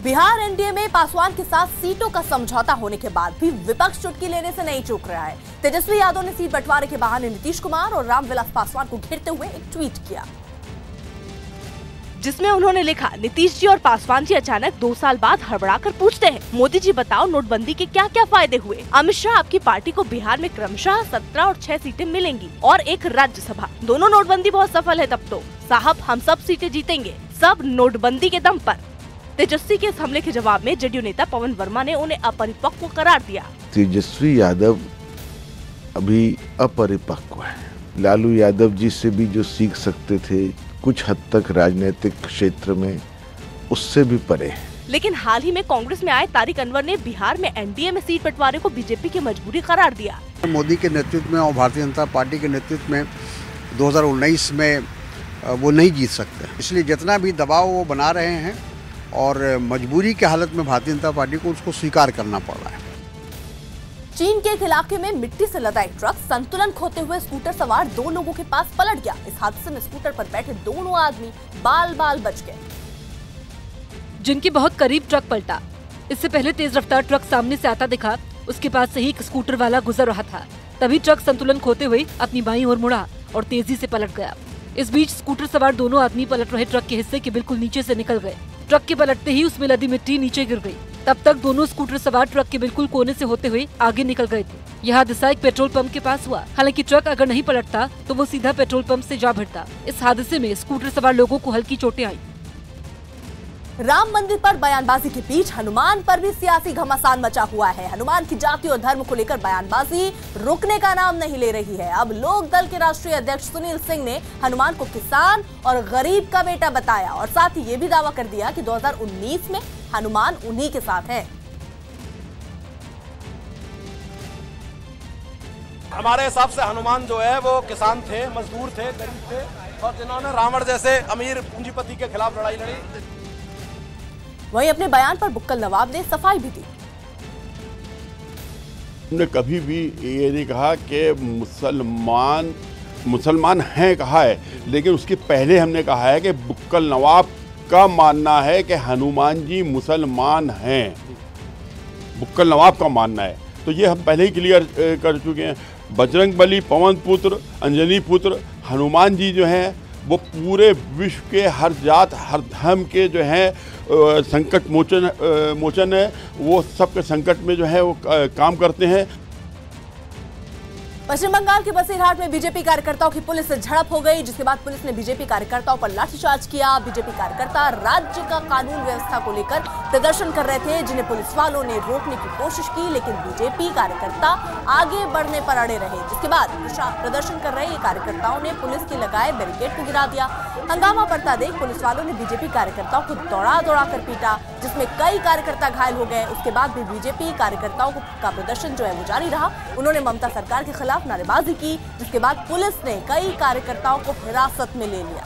Bihar NDA में पासवान के साथ सीटों का समझौता होने के बाद भी विपक्ष चुटकी लेने से नहीं चूक रहा है। तेजस्वी यादव ने सीट बंटवारे के बहाने नीतीश कुमार और रामविलास पासवान को घेरते हुए एक ट्वीट किया, जिसमें उन्होंने लिखा, नीतीश जी और पासवान जी अचानक 2 साल बाद हड़बड़ाकर पूछते हैं, मोदी जी बताओ नोटबंदी के क्या क्या फायदे हुए। अमित शाह, आपकी पार्टी को बिहार में क्रमशः 17 और 6 सीटें मिलेंगी और एक राज्यसभा। दोनों नोटबंदी बहुत सफल है तब तो साहब हम सब सीटें जीतेंगे, सब नोटबंदी के दम पर। तेजस्वी के इस हमले के जवाब में जेडीयू नेता पवन वर्मा ने उन्हें अपरिपक्व करार दिया। तेजस्वी यादव अभी अपरिपक्व है। लालू यादव जी से भी जो सीख सकते थे कुछ हद तक राजनीतिक क्षेत्र में, उससे भी परे है। लेकिन हाल ही में कांग्रेस में आए तारिक अनवर ने बिहार में एनडीए में सीट बंटवारे को बीजेपी की मजबूरी करार दिया। मोदी के नेतृत्व में और भारतीय जनता पार्टी के नेतृत्व में 2019 में वो नहीं जीत सकते, इसलिए जितना भी दबाव वो बना रहे हैं और मजबूरी की हालत में भारतीय जनता पार्टी को उसको स्वीकार करना पड़ रहा है। चीन के एक इलाके में मिट्टी से लदा एक ट्रक संतुलन खोते हुए स्कूटर सवार 2 लोगों के पास पलट गया। इस हादसे में स्कूटर पर बैठे दोनों आदमी बाल बाल बच गए, जिनके बहुत करीब ट्रक पलटा। इससे पहले तेज रफ्तार ट्रक सामने से आता दिखा, उसके पास से ही एक स्कूटर वाला गुजर रहा था। तभी ट्रक संतुलन खोते हुए अपनी बाईं ओर मुड़ा और तेजी से पलट गया। इस बीच स्कूटर सवार दोनों आदमी पलट रहे ट्रक के हिस्से के बिल्कुल नीचे से निकल गए। ट्रक के पलटते ही उसमें लदी मिट्टी नीचे गिर गई। तब तक दोनों स्कूटर सवार ट्रक के बिल्कुल कोने से होते हुए आगे निकल गए थे। यह हादसा एक पेट्रोल पंप के पास हुआ। हालांकि ट्रक अगर नहीं पलटता तो वो सीधा पेट्रोल पंप से जा भिड़ता। इस हादसे में स्कूटर सवार लोगों को हल्की चोटें आई। राम मंदिर पर बयानबाजी के बीच हनुमान पर भी सियासी घमासान मचा हुआ है। हनुमान की जाति और धर्म को लेकर बयानबाजी रुकने का नाम नहीं ले रही है। अब लोक दल के राष्ट्रीय अध्यक्ष सुनील सिंह ने हनुमान को किसान और गरीब का बेटा बताया और साथ ही ये भी दावा कर दिया कि 2019 में हनुमान उन्हीं के साथ है। हमारे हिसाब से हनुमान जो है वो किसान थे, मजदूर थे, गरीब थे और जिन्होंने रावण जैसे अमीर पूंजीपति के खिलाफ लड़ाई लड़ी। वहीं अपने बयान पर बुक्कल नवाब ने सफाई भी दी। हमने कभी भी ये नहीं कहा कि मुसलमान हैं कहा है, लेकिन उसके पहले हमने कहा है कि बुक्कल नवाब का मानना है कि हनुमान जी मुसलमान हैं। बुक्कल नवाब का मानना है, तो ये हम पहले ही क्लियर कर चुके हैं। बजरंग बली, पवन पुत्र, अंजनी पुत्र हनुमान जी जो हैं वो पूरे विश्व के हर जात हर धर्म के जो हैं संकट मोचन है। वो सबके संकट में जो है वो काम करते हैं। पश्चिम बंगाल के बसीरहाट में बीजेपी कार्यकर्ताओं की पुलिस से झड़प हो गई, जिसके बाद पुलिस ने बीजेपी कार्यकर्ताओं पर लाठीचार्ज किया। बीजेपी कार्यकर्ता राज्य का कानून व्यवस्था को लेकर प्रदर्शन कर रहे थे, जिन्हें पुलिस वालों ने रोकने की कोशिश की, लेकिन बीजेपी कार्यकर्ता आगे बढ़ने पर अड़े रहे। जिसके बाद प्रदर्शन कर रहे कार्यकर्ताओं ने पुलिस के लगाए बैरिकेड को गिरा दिया। हंगामा बढ़ता देख पुलिस वालों ने बीजेपी कार्यकर्ताओं को दौड़ा दौड़ा कर पीटा, जिसमें कई कार्यकर्ता घायल हो गए। उसके बाद भी बीजेपी कार्यकर्ताओं का प्रदर्शन जो है वो जारी रहा। उन्होंने ममता सरकार के खिलाफ नारेबाजी की, जिसके बाद पुलिस ने कई कार्यकर्ताओं को हिरासत में ले लिया।